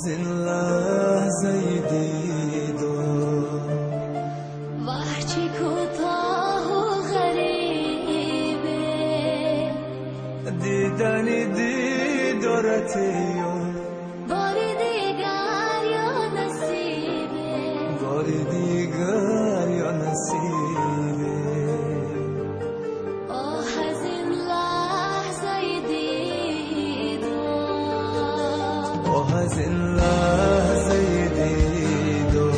از این لحظه دیدار وحچی کوتاه و غریبه دیدنی دیدارت یار باری دیگر یا نصیبه باری دیگر یا نصیبه آه از این لحظه دیدار آه از این لحظه دیدار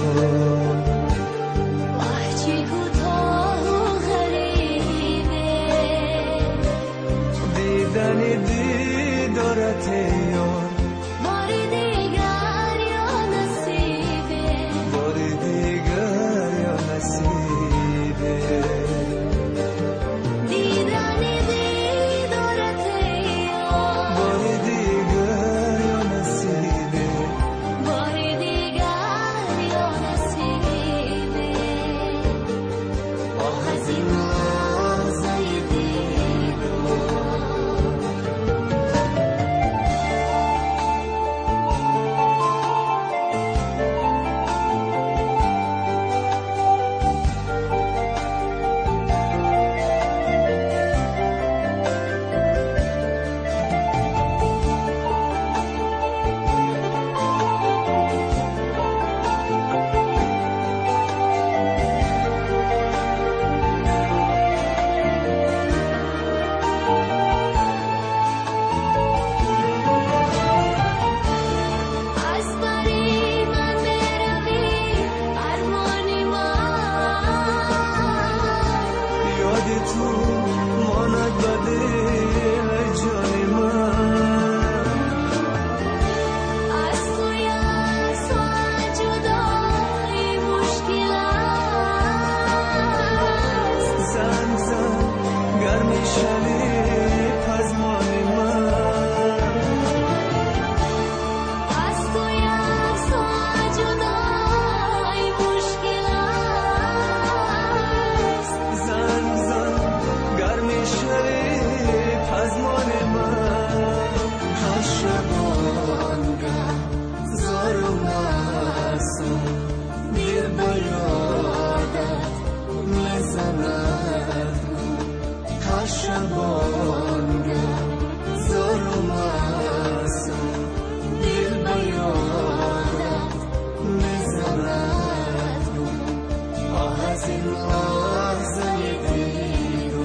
وحچی کوتاه و غریبه دیدنی دیدارت یار باری دیگر یا نصیبه باری دیگر یا نصیبه دیدنی دیدارت یار باری دیگر یا نصیبه باری دیگر یا نصیبه آه از این لحظه دیدار از بری من بروی ارمانی من یادی تو ماند بده جانی من از توی از تو جدایی مشکل است زن زن گرمی شلی پزمانی من از توی از تو جدایی مشکل است زن زن گرمی شلی پزمانی من هر شبانگه زارم هستم دل با یادت میزند هر شبانگه زارم هستم دل با یادت میزند آه از این لحظه دیدار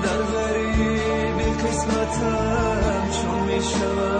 در غریبی قسمتم چون میشود